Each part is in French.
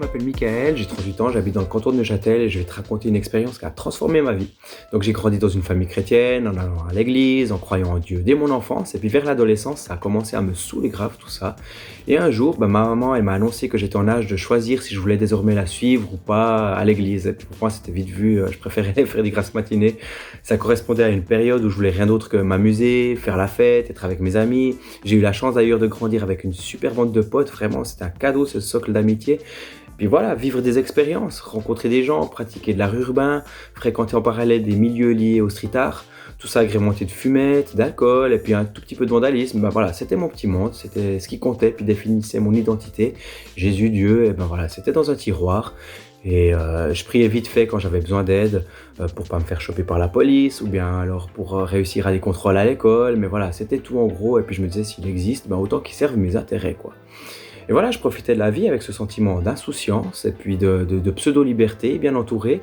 m'appelle Michael, j'ai 38 ans, j'habite dans le canton de Neuchâtel et je vais te raconter une expérience qui a transformé ma vie. Donc j'ai grandi dans une famille chrétienne, en allant à l'église, en croyant en Dieu dès mon enfance et puis vers l'adolescence, ça a commencé à me saouler grave tout ça. Et un jour, ma maman, elle m'a annoncé que j'étais en âge de choisir si je voulais désormais la suivre ou pas à l'église. Et puis pour moi, c'était vite vu, je préférais faire des grasses matinées. Ça correspondait à une période où je voulais rien d'autre que m'amuser, faire la fête, être avec mes amis. J'ai eu la chance d'ailleurs de grandir avec une super bande de potes, vraiment, c'était un cadeau ce socle d'amitié. Puis voilà, vivre des expériences, rencontrer des gens, pratiquer de l'art urbain, fréquenter en parallèle des milieux liés au street art, tout ça agrémenté de fumettes, d'alcool et puis un tout petit peu de vandalisme. Voilà, c'était mon petit monde, c'était ce qui comptait puis définissait mon identité. Jésus, Dieu, et voilà, c'était dans un tiroir. Et je priais vite fait quand j'avais besoin d'aide pour pas me faire choper par la police ou bien alors pour réussir à des contrôles à l'école. Mais voilà, c'était tout en gros. Et puis je me disais, s'il existe, autant qu'il serve mes intérêts, quoi. Et voilà, je profitais de la vie avec ce sentiment d'insouciance et puis de pseudo-liberté, bien entouré.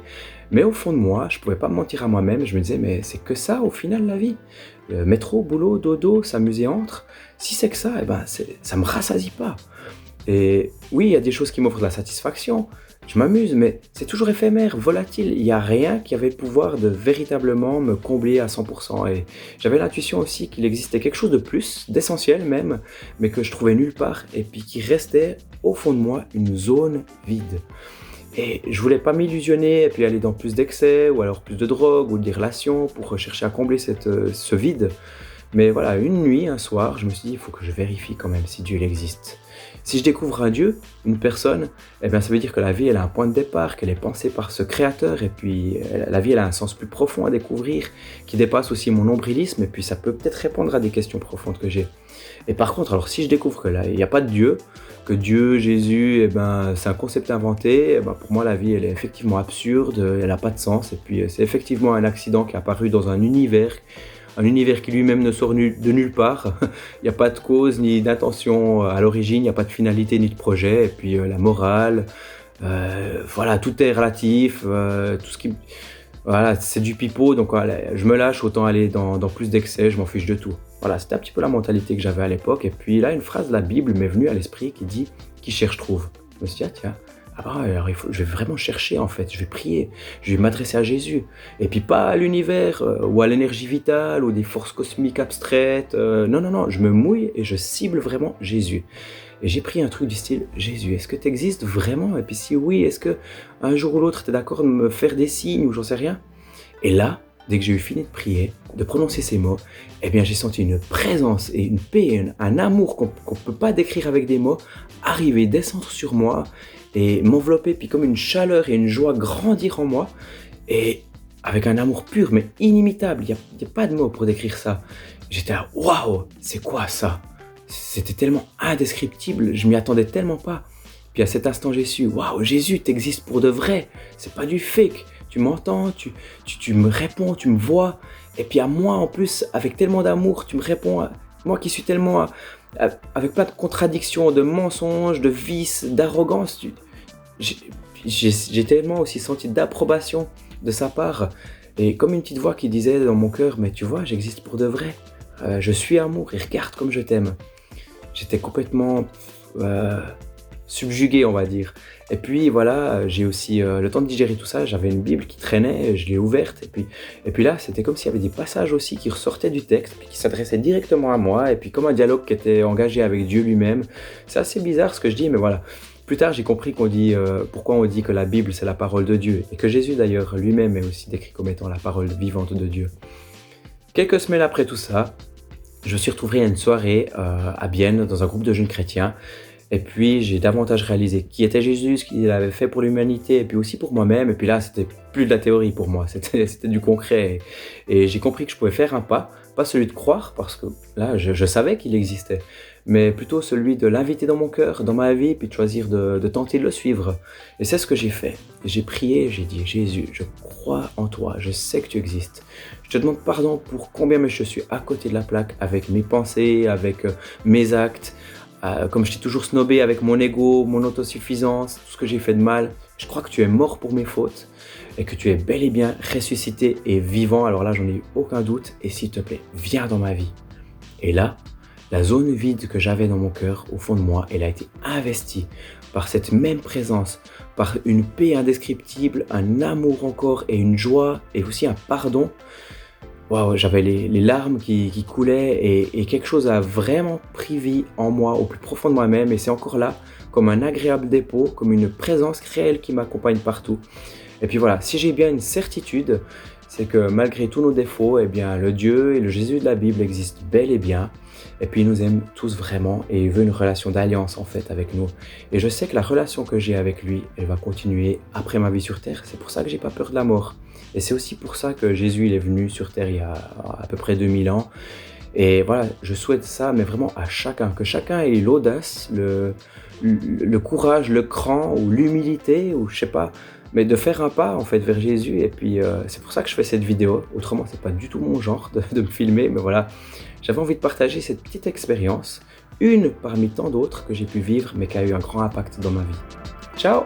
Mais au fond de moi, je pouvais pas me mentir à moi-même. Je me disais, mais c'est que ça au final la vie. Métro, boulot, dodo, s'amuser entre. Si c'est que ça, ça me rassasie pas. Et oui, il y a des choses qui m'offrent de la satisfaction. Je m'amuse, mais c'est toujours éphémère, volatile. Il n'y a rien qui avait le pouvoir de véritablement me combler à 100%. Et j'avais l'intuition aussi qu'il existait quelque chose de plus, d'essentiel même, mais que je trouvais nulle part, et puis qui restait au fond de moi une zone vide. Et je voulais pas m'illusionner et puis aller dans plus d'excès, ou alors plus de drogue, ou des relations pour chercher à combler ce vide. Mais voilà, une nuit, un soir, je me suis dit, il faut que je vérifie quand même si Dieu il existe. Si je découvre un Dieu, une personne, ça veut dire que la vie, elle a un point de départ, qu'elle est pensée par ce créateur, et puis la vie, elle a un sens plus profond à découvrir, qui dépasse aussi mon nombrilisme, et puis ça peut peut-être répondre à des questions profondes que j'ai. Et par contre, alors si je découvre que là, il n'y a pas de Dieu, que Dieu, Jésus, c'est un concept inventé, pour moi, la vie, elle est effectivement absurde, elle n'a pas de sens, et puis c'est effectivement un accident qui est apparu dans un univers qui lui-même ne sort de nulle part. Il n'y a pas de cause ni d'intention à l'origine, il n'y a pas de finalité ni de projet. Et puis la morale, voilà, tout est relatif, tout ce qui, voilà, c'est du pipeau. Donc voilà, je me lâche, autant aller dans plus d'excès, je m'en fiche de tout. Voilà, c'était un petit peu la mentalité que j'avais à l'époque. Et puis là, une phrase de la Bible m'est venue à l'esprit qui dit « Qui cherche trouve ». Je me suis dit « tiens, alors je vais vraiment chercher en fait, je vais prier, je vais m'adresser à Jésus. Et puis pas à l'univers ou à l'énergie vitale ou des forces cosmiques abstraites. Non, je me mouille et je cible vraiment Jésus. Et j'ai pris un truc du style, Jésus, est-ce que tu existes vraiment? Et puis si oui, est-ce que un jour ou l'autre tu es d'accord de me faire des signes ou j'en sais rien? Et là, dès que j'ai eu fini de prier, de prononcer ces mots, j'ai senti une présence et une paix, un amour qu'on ne peut pas décrire avec des mots, arriver, descendre sur moi et m'envelopper, puis comme une chaleur et une joie grandir en moi, et avec un amour pur mais inimitable, il n'y a pas de mots pour décrire ça. J'étais là, waouh, c'est quoi ça? C'était tellement indescriptible, je m'y attendais tellement pas. Puis à cet instant j'ai su, waouh, Jésus, t'existes pour de vrai, c'est pas du fake. Tu m'entends, tu me réponds, tu me vois. Et puis à moi en plus, avec tellement d'amour, tu me réponds. Moi qui suis tellement avec plein de contradictions, de mensonges, de vices, d'arrogance. J'ai tellement aussi senti d'approbation de sa part. Et comme une petite voix qui disait dans mon cœur, mais tu vois, j'existe pour de vrai. Je suis amour et regarde comme je t'aime. J'étais complètement subjugué, on va dire. Et puis voilà, j'ai aussi le temps de digérer tout ça, j'avais une Bible qui traînait, je l'ai ouverte, et puis là, c'était comme s'il y avait des passages aussi qui ressortaient du texte, puis qui s'adressaient directement à moi, et puis comme un dialogue qui était engagé avec Dieu lui-même. C'est assez bizarre ce que je dis, mais voilà. Plus tard, j'ai compris pourquoi on dit que la Bible, c'est la parole de Dieu, et que Jésus d'ailleurs lui-même est aussi décrit comme étant la parole vivante de Dieu. Quelques semaines après tout ça, je me suis retrouvé à une soirée à Bienne, dans un groupe de jeunes chrétiens. Et puis, j'ai davantage réalisé qui était Jésus, ce qu'il avait fait pour l'humanité, et puis aussi pour moi-même. Et puis là, c'était plus de la théorie pour moi, c'était du concret. Et j'ai compris que je pouvais faire un pas celui de croire, parce que là, je savais qu'il existait, mais plutôt celui de l'inviter dans mon cœur, dans ma vie, puis de choisir de tenter de le suivre. Et c'est ce que j'ai fait. J'ai prié, j'ai dit, Jésus, je crois en toi, je sais que tu existes. Je te demande pardon pour combien je suis à côté de la plaque, avec mes pensées, avec mes actes, comme je t'ai toujours snobé avec mon ego, mon autosuffisance, tout ce que j'ai fait de mal. Je crois que tu es mort pour mes fautes et que tu es bel et bien ressuscité et vivant. Alors là, j'en ai eu aucun doute. Et s'il te plaît, viens dans ma vie. Et là, la zone vide que j'avais dans mon cœur, au fond de moi, elle a été investie par cette même présence, par une paix indescriptible, un amour encore et une joie et aussi un pardon. Waouh, j'avais les larmes qui coulaient et quelque chose a vraiment pris vie en moi, au plus profond de moi-même et c'est encore là, comme un agréable dépôt, comme une présence réelle qui m'accompagne partout. Et puis voilà, si j'ai bien une certitude, c'est que malgré tous nos défauts, eh bien, le Dieu et le Jésus de la Bible existent bel et bien. Et puis il nous aime tous vraiment et il veut une relation d'alliance en fait avec nous. Et je sais que la relation que j'ai avec lui, elle va continuer après ma vie sur terre. C'est pour ça que j'ai pas peur de la mort. Et c'est aussi pour ça que Jésus il est venu sur terre il y a à peu près 2000 ans. Et voilà, je souhaite ça, mais vraiment à chacun, que chacun ait l'audace, le courage, le cran ou l'humilité, ou je sais pas, mais de faire un pas en fait vers Jésus. Et puis c'est pour ça que je fais cette vidéo. Autrement, c'est pas du tout mon genre de me filmer, mais voilà, j'avais envie de partager cette petite expérience, une parmi tant d'autres que j'ai pu vivre, mais qui a eu un grand impact dans ma vie. Ciao!